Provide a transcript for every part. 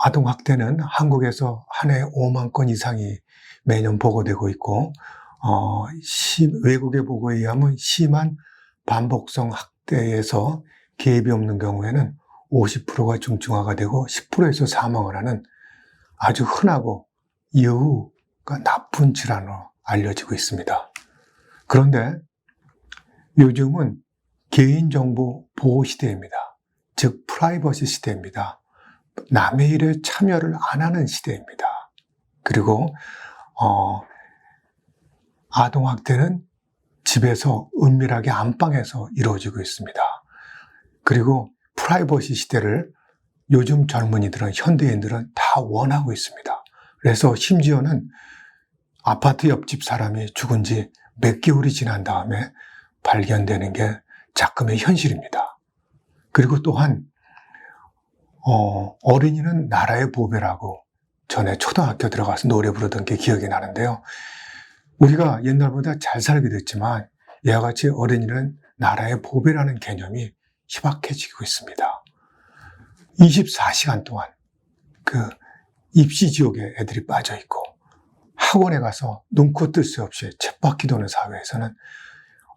아동학대는 한국에서 한 해 5만 건 이상이 매년 보고되고 있고, 외국의 보고에 의하면 심한 반복성 학대에서 개입이 없는 경우에는 50%가 중증화가 되고 10%에서 사망을 하는 아주 흔하고 여우가 나쁜 질환으로 알려지고 있습니다. 그런데 요즘은 개인정보 보호 시대입니다. 즉 프라이버시 시대입니다. 남의 일에 참여를 안 하는 시대입니다. 그리고 아동학대는 집에서 은밀하게 안방에서 이루어지고 있습니다. 그리고 프라이버시 시대를 요즘 젊은이들은, 현대인들은 다 원하고 있습니다. 그래서 심지어는 아파트 옆집 사람이 죽은 지 몇 개월이 지난 다음에 발견되는 게 작금의 현실입니다. 그리고 또한 어린이는 나라의 보배라고 전에 초등학교 들어가서 노래 부르던 게 기억이 나는데요. 우리가 옛날보다 잘 살게 됐지만 이와 같이 어린이는 나라의 보배라는 개념이 희박해지고 있습니다. 24시간 동안 그 입시 지옥에 애들이 빠져 있고, 학원에 가서 눈코 뜰 새 없이 쳇바퀴 도는 사회에서는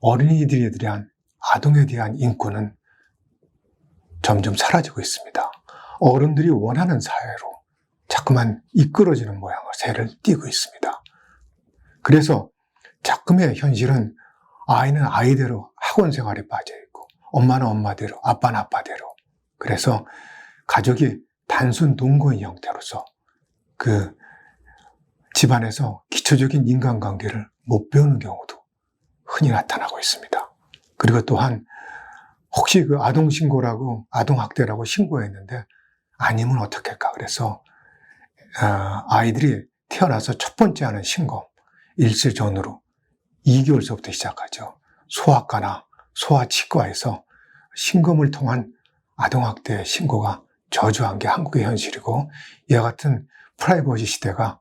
어린이들에 대한, 아동에 대한 인권은 점점 사라지고 있습니다. 어른들이 원하는 사회로 자꾸만 이끌어지는 모양을 새를 띠고 있습니다. 그래서 작금의 현실은 아이는 아이대로 학원 생활에 빠져 있고, 엄마는 엄마대로, 아빠는 아빠대로. 그래서 가족이 단순 동거인 형태로서 그 집안에서 기초적인 인간관계를 못 배우는 경우도 흔히 나타나고 있습니다. 그리고 또한 혹시 그 아동신고라고, 아동학대라고 신고했는데 아니면 어떡할까? 그래서 아이들이 태어나서 첫 번째 하는 신고, 일세전으로 2개월서부터 시작하죠. 소아과나 소아치과에서 신검을 통한 아동학대 신고가 저조한 게 한국의 현실이고, 이와 같은 프라이버시 시대가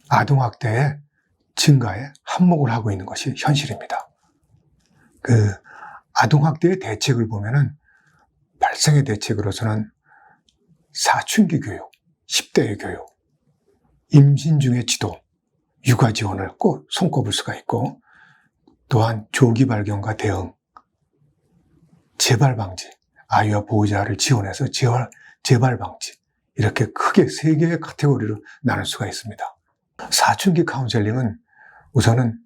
아동학대의 증가에 한몫을 하고 있는 것이 현실입니다. 그 아동학대의 대책을 보면은 발생의 대책으로서는 사춘기 교육, 10대의 교육, 임신 중의 지도, 육아 지원을 꼭 손꼽을 수가 있고, 또한 조기 발견과 대응, 재발 방지, 아이와 보호자를 지원해서 재발 방지, 이렇게 크게 3개의 카테고리로 나눌 수가 있습니다. 사춘기 카운셀링은 우선은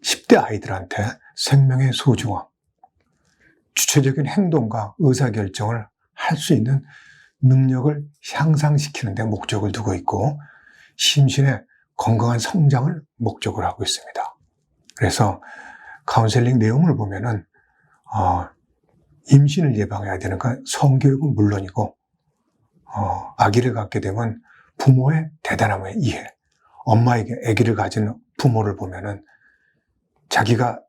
10대 아이들한테 생명의 소중함, 주체적인 행동과 의사결정을 할 수 있는 능력을 향상시키는 데 목적을 두고 있고, 심신의 건강한 성장을 목적으로 하고 있습니다. 그래서 카운셀링 내용을 보면은 임신을 예방해야 되는 건 성교육은 물론이고, 아기를 갖게 되면 부모의 대단함의 이해, 엄마에게 아기를 가진 부모를 보면은 자기가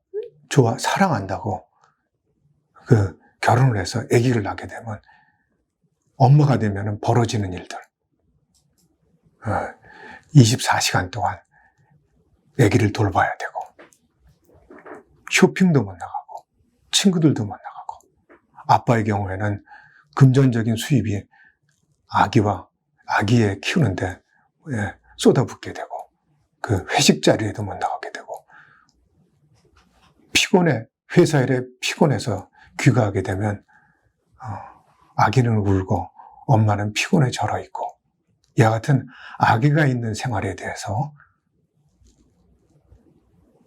사랑한다고 그 결혼을 해서 아기를 낳게 되면 엄마가 되면은 벌어지는 일들, 24시간 동안 아기를 돌봐야 되고, 쇼핑도 못 나가고, 친구들도 못 나가고, 아빠의 경우에는 금전적인 수입이 아기에 키우는데 쏟아붓게 되고, 그 회식 자리에도 못 나가게 되고, 회사 일에 피곤해서 귀가하게 되면 아기는 울고 엄마는 피곤해 절어 있고, 이와 같은 아기가 있는 생활에 대해서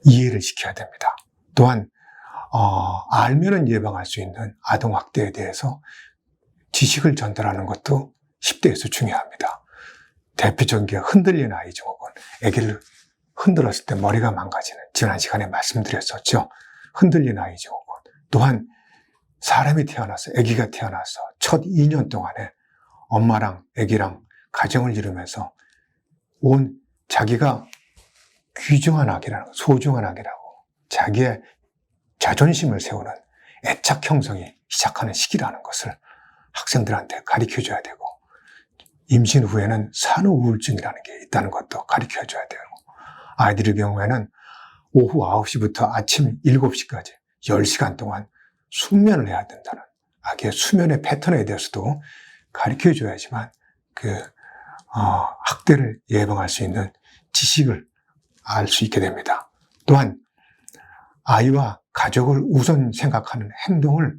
이해를 시켜야 됩니다. 또한 알면은 예방할 수 있는 아동학대에 대해서 지식을 전달하는 것도 10대에서 중요합니다. 대표적인 게 흔들리는 아이 증후군, 아기를 흔들었을 때 머리가 망가지는, 지난 시간에 말씀드렸었죠. 흔들리는 아이 증후군. 또한 사람이 태어나서, 아기가 태어나서 첫 2년 동안에 엄마랑 아기랑 가정을 이루면서 자기가 귀중한 아기라고, 소중한 아기라고 자기의 자존심을 세우는 애착 형성이 시작하는 시기라는 것을 학생들한테 가르쳐줘야 되고, 임신 후에는 산후 우울증이라는 게 있다는 것도 가르쳐줘야 되고, 아이들의 경우에는 오후 9시부터 아침 7시까지 10시간 동안 숙면을 해야 된다는, 아기의 수면의 패턴에 대해서도 가르쳐 줘야지만 학대를 예방할 수 있는 지식을 알 수 있게 됩니다. 또한 아이와 가족을 우선 생각하는 행동을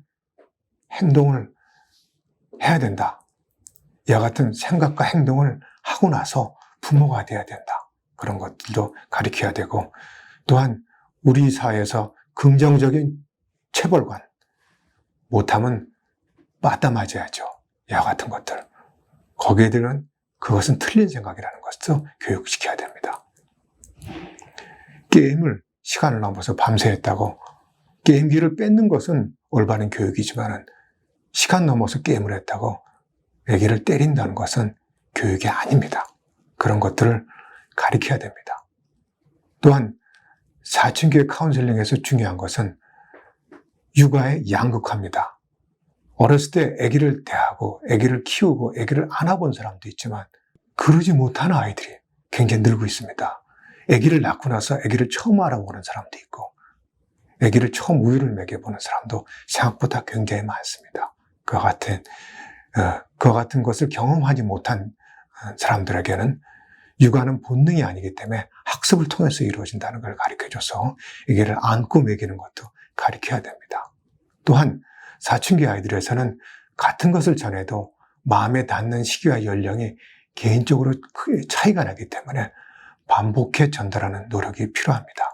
해야 된다. 이와 같은 생각과 행동을 하고 나서 부모가 돼야 된다. 그런 것들도 가르쳐야 되고, 또한 우리 사회에서 긍정적인 체벌관, 못하면 맞다 맞아야죠. 이와 같은 것들. 거기에 대한 그것은 틀린 생각이라는 것도 교육시켜야 됩니다. 게임을 시간을 넘어서 밤새 했다고 게임기를 뺏는 것은 올바른 교육이지만 시간 넘어서 게임을 했다고 애기를 때린다는 것은 교육이 아닙니다. 그런 것들을 가르쳐야 됩니다. 또한 사춘기의 카운셀링에서 중요한 것은 육아의 양극화입니다. 어렸을 때 아기를 대하고 아기를 키우고 아기를 안아본 사람도 있지만 그러지 못하는 아이들이 굉장히 늘고 있습니다. 아기를 낳고 나서 아기를 처음 알아보는 사람도 있고 아기를 처음 우유를 먹여보는 사람도 생각보다 굉장히 많습니다. 그와 같은 것을 경험하지 못한 사람들에게는 육아는 본능이 아니기 때문에 학습을 통해서 이루어진다는 걸 가르쳐줘서 아기를 안고 먹이는 것도 가르쳐야 됩니다. 또한 사춘기 아이들에서는 같은 것을 전해도 마음에 닿는 시기와 연령이 개인적으로 크게 차이가 나기 때문에 반복해 전달하는 노력이 필요합니다.